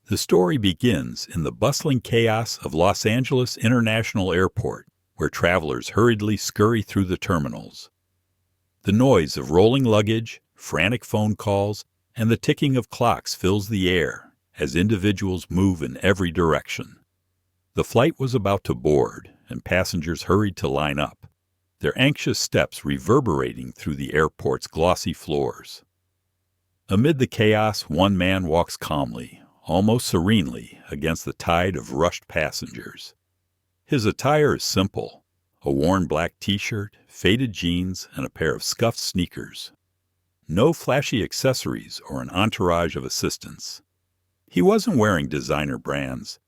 The story begins in the bustling chaos of Los Angeles International Airport, where travelers hurriedly scurry through the terminals. The noise of rolling luggage, frantic phone calls, and the ticking of clocks fills the air as individuals move in every direction. The flight was about to board, and passengers hurried to line up, their anxious steps reverberating through the airport's glossy floors. Amid the chaos, one man walks calmly, almost serenely, against the tide of rushed passengers. His attire is simple: a worn black t-shirt, faded jeans, and a pair of scuffed sneakers. No flashy accessories or an entourage of assistants. He wasn't wearing designer brands,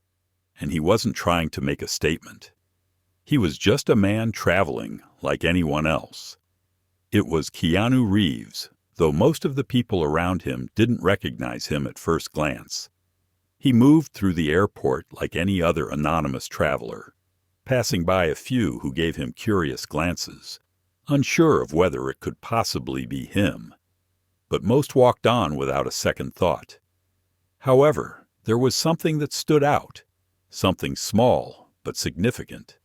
and he wasn't trying to make a statement. He was just a man traveling like anyone else. It was Keanu Reeves, though most of the people around him didn't recognize him at first glance. He moved through the airport like any other anonymous traveler, passing by a few who gave him curious glances, unsure of whether it could possibly be him. But most walked on without a second thought. However, there was something that stood out, something small but significant.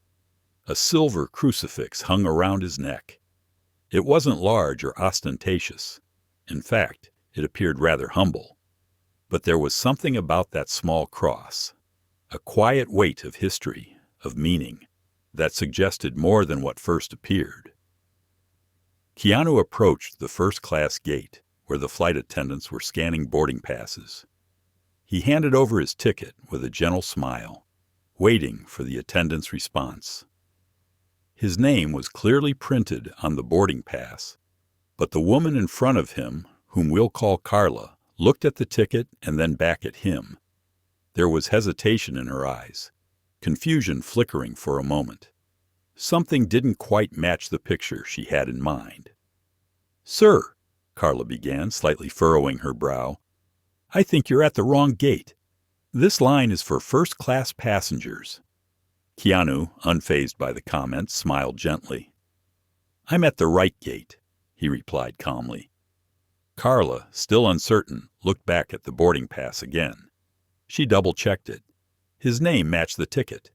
A silver crucifix hung around his neck. It wasn't large or ostentatious. In fact, it appeared rather humble. But there was something about that small cross, a quiet weight of history, of meaning, that suggested more than what first appeared. Keanu approached the first-class gate, where the flight attendants were scanning boarding passes. He handed over his ticket with a gentle smile, waiting for the attendant's response. His name was clearly printed on the boarding pass, but the woman in front of him, whom we'll call Carla, looked at the ticket and then back at him. There was hesitation in her eyes, confusion flickering for a moment. Something didn't quite match the picture she had in mind. "Sir," Carla began, slightly furrowing her brow, "I think you're at the wrong gate. This line is for first-class passengers." Keanu, unfazed by the comment, smiled gently. "I'm at the right gate," he replied calmly. Carla, still uncertain, looked back at the boarding pass again. She double-checked it. His name matched the ticket.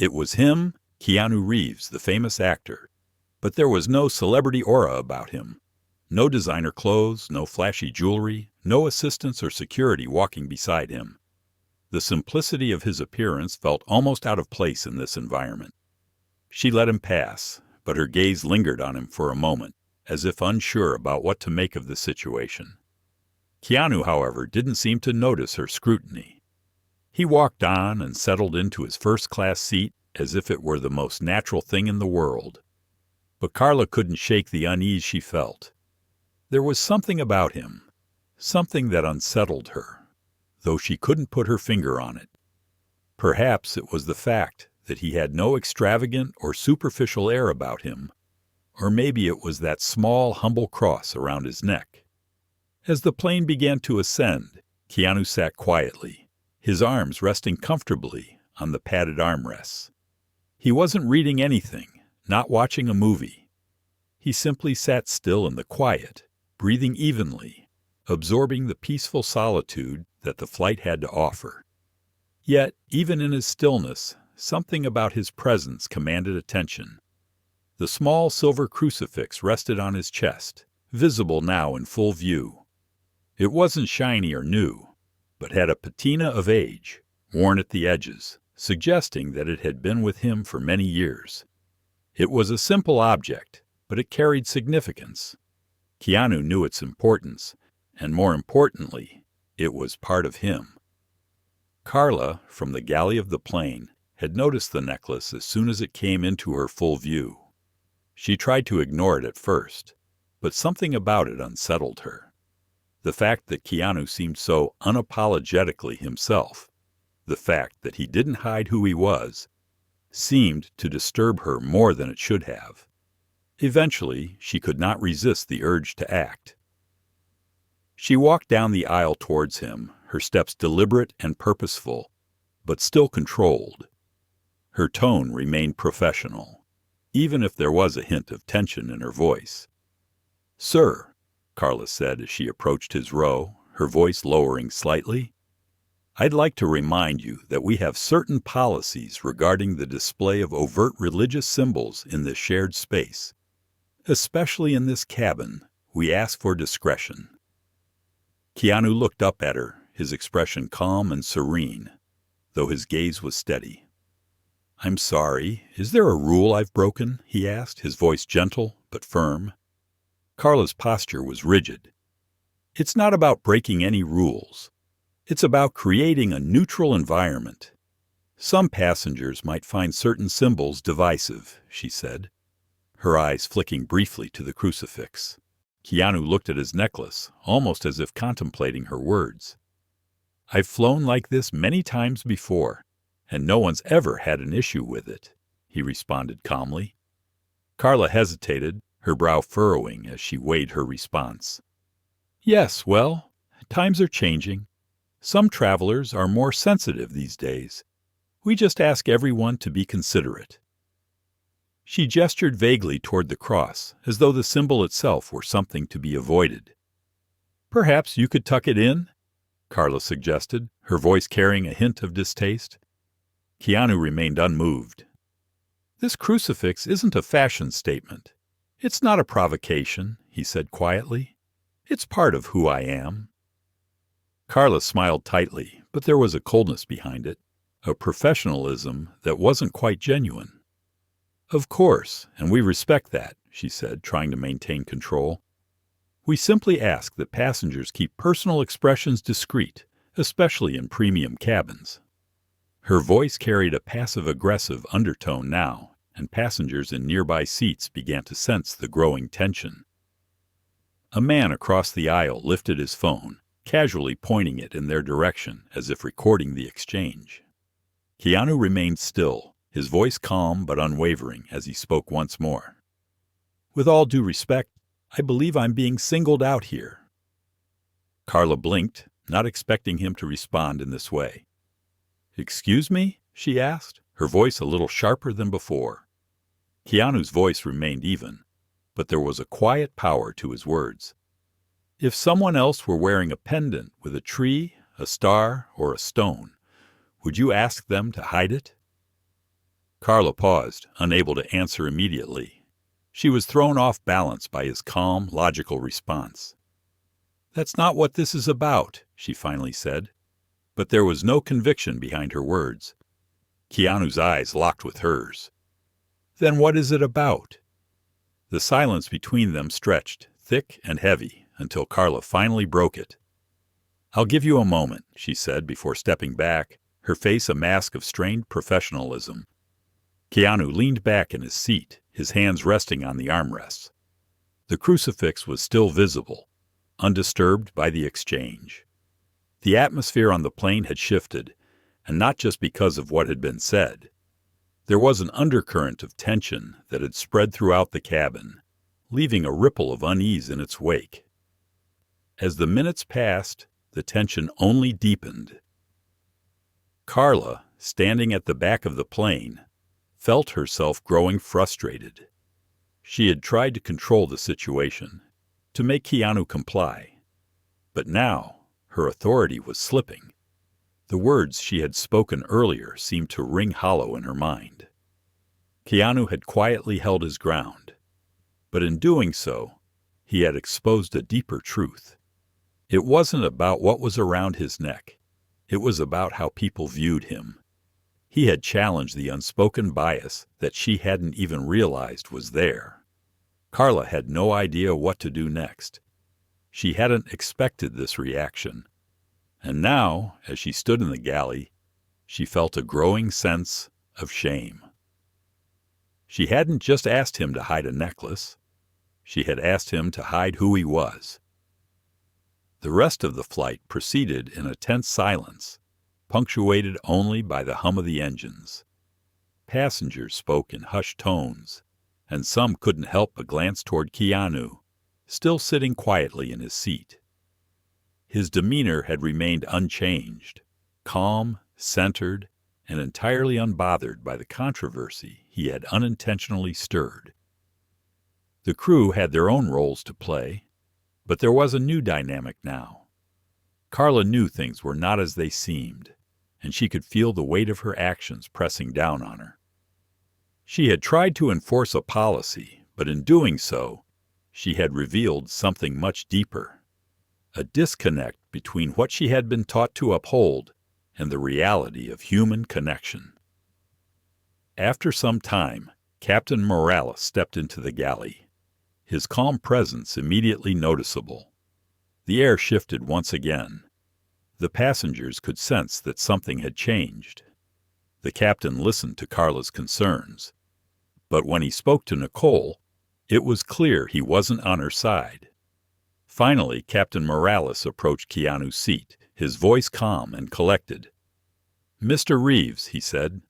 It was him, Keanu Reeves, the famous actor. But there was no celebrity aura about him. No designer clothes, no flashy jewelry, no assistants or security walking beside him. The simplicity of his appearance felt almost out of place in this environment. She let him pass, but her gaze lingered on him for a moment, as if unsure about what to make of the situation. Keanu, however, didn't seem to notice her scrutiny. He walked on and settled into his first-class seat as if it were the most natural thing in the world. But Carla couldn't shake the unease she felt. There was something about him, something that unsettled her, though she couldn't put her finger on it. Perhaps it was the fact that he had no extravagant or superficial air about him, or maybe it was that small, humble cross around his neck. As the plane began to ascend, Keanu sat quietly, his arms resting comfortably on the padded armrests. He wasn't reading anything, not watching a movie. He simply sat still in the quiet, breathing evenly, absorbing the peaceful solitude that the flight had to offer. Yet, even in his stillness, something about his presence commanded attention. The small silver crucifix rested on his chest, visible now in full view. It wasn't shiny or new, but had a patina of age, worn at the edges, suggesting that it had been with him for many years. It was a simple object, but it carried significance. Keanu knew its importance, and more importantly, it was part of him. Carla, from the galley of the plane, had noticed the necklace as soon as it came into her full view. She tried to ignore it at first, but something about it unsettled her. The fact that Keanu seemed so unapologetically himself, the fact that he didn't hide who he was, seemed to disturb her more than it should have. Eventually, she could not resist the urge to act. She walked down the aisle towards him, her steps deliberate and purposeful, but still controlled. Her tone remained professional, even if there was a hint of tension in her voice. "Sir," Carla said as she approached his row, her voice lowering slightly, I'd like to remind you that we have certain policies regarding the display of overt religious symbols in this shared space. Especially in this cabin, we ask for discretion." Keanu looked up at her, his expression calm and serene, though his gaze was steady. "I'm sorry, is there a rule I've broken?" he asked, his voice gentle but firm. Carla's posture was rigid. "It's not about breaking any rules. It's about creating a neutral environment. Some passengers might find certain symbols divisive," she said, her eyes flicking briefly to the crucifix. Keanu looked at his necklace, almost as if contemplating her words. "I've flown like this many times before, and no one's ever had an issue with it," he responded calmly. Carla hesitated, her brow furrowing as she weighed her response. "Yes, well, times are changing. Some travelers are more sensitive these days. We just ask everyone to be considerate." She gestured vaguely toward the cross, as though the symbol itself were something to be avoided. "Perhaps you could tuck it in?" Carla suggested, her voice carrying a hint of distaste. Keanu remained unmoved. "This crucifix isn't a fashion statement. It's not a provocation," he said quietly. "It's part of who I am." Carla smiled tightly, but there was a coldness behind it, a professionalism that wasn't quite genuine. "Of course, and we respect that," she said, trying to maintain control. "We simply ask that passengers keep personal expressions discreet, especially in premium cabins." Her voice carried a passive-aggressive undertone now, and passengers in nearby seats began to sense the growing tension. A man across the aisle lifted his phone, casually pointing it in their direction as if recording the exchange. Keanu remained still, his voice calm but unwavering as he spoke once more. "With all due respect, I believe I'm being singled out here." Carla blinked, not expecting him to respond in this way. "Excuse me?" she asked, her voice a little sharper than before. Keanu's voice remained even, but there was a quiet power to his words. "If someone else were wearing a pendant with a tree, a star, or a stone, would you ask them to hide it?" Carla paused, unable to answer immediately. She was thrown off balance by his calm, logical response. "That's not what this is about," she finally said, but there was no conviction behind her words. Keanu's eyes locked with hers. "Then what is it about?" The silence between them stretched, thick and heavy, until Carla finally broke it. "I'll give you a moment," she said before stepping back, her face a mask of strained professionalism. Keanu leaned back in his seat, his hands resting on the armrests. The crucifix was still visible, undisturbed by the exchange. The atmosphere on the plane had shifted, and not just because of what had been said. There was an undercurrent of tension that had spread throughout the cabin, leaving a ripple of unease in its wake. As the minutes passed, the tension only deepened. Carla, standing at the back of the plane, felt herself growing frustrated. She had tried to control the situation, to make Keanu comply. But now, her authority was slipping. The words she had spoken earlier seemed to ring hollow in her mind. Keanu had quietly held his ground, but in doing so, he had exposed a deeper truth. It wasn't about what was around his neck. It was about how people viewed him. He had challenged the unspoken bias that she hadn't even realized was there. Carla had no idea what to do next. She hadn't expected this reaction. And now, as she stood in the galley, she felt a growing sense of shame. She hadn't just asked him to hide a necklace. She had asked him to hide who he was. The rest of the flight proceeded in a tense silence, punctuated only by the hum of the engines. Passengers spoke in hushed tones, and some couldn't help but glance toward Keanu, still sitting quietly in his seat. His demeanor had remained unchanged, calm, centered, and entirely unbothered by the controversy he had unintentionally stirred. The crew had their own roles to play, but there was a new dynamic now. Carla knew things were not as they seemed. and she could feel the weight of her actions pressing down on her. She had tried to enforce a policy, but in doing so, she had revealed something much deeper, a disconnect between what she had been taught to uphold and the reality of human connection. After some time, Captain Morales stepped into the galley, his calm presence immediately noticeable. The air shifted once again. The passengers could sense that something had changed. The captain listened to Carla's concerns, but when he spoke to Nicole, it was clear he wasn't on her side. Finally, Captain Morales approached Keanu's seat, his voice calm and collected. "Mr. Reeves," he said,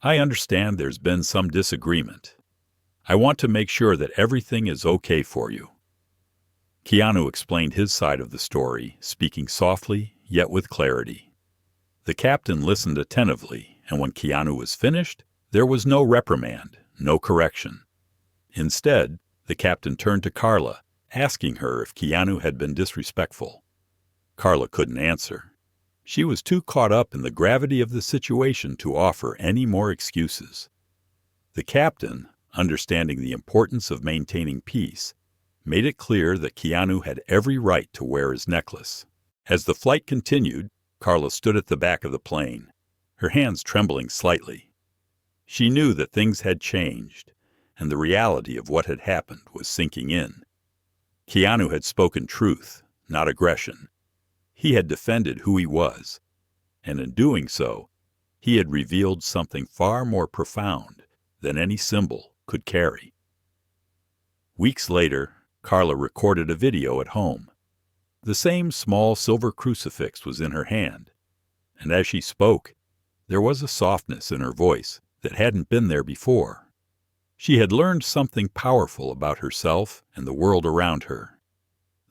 "I understand there's been some disagreement. I want to make sure that everything is okay for you." Keanu explained his side of the story, speaking softly, yet with clarity. The captain listened attentively, and when Keanu was finished, there was no reprimand, no correction. Instead, the captain turned to Carla, asking her if Keanu had been disrespectful. Carla couldn't answer. She was too caught up in the gravity of the situation to offer any more excuses. The captain, understanding the importance of maintaining peace, made it clear that Keanu had every right to wear his necklace. As the flight continued, Carla stood at the back of the plane, her hands trembling slightly. She knew that things had changed, and the reality of what had happened was sinking in. Keanu had spoken truth, not aggression. He had defended who he was, and in doing so, he had revealed something far more profound than any symbol could carry. Weeks later, Carla recorded a video at home. The same small silver crucifix was in her hand, and as she spoke, there was a softness in her voice that hadn't been there before. She had learned something powerful about herself and the world around her.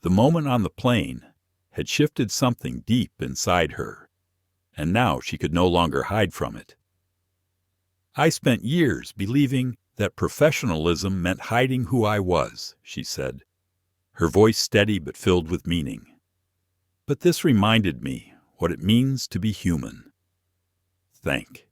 The moment on the plane had shifted something deep inside her, and now she could no longer hide from it. "I spent years believing that professionalism meant hiding who I was," she said, her voice steady but filled with meaning. "But this reminded me what it means to be human. Thank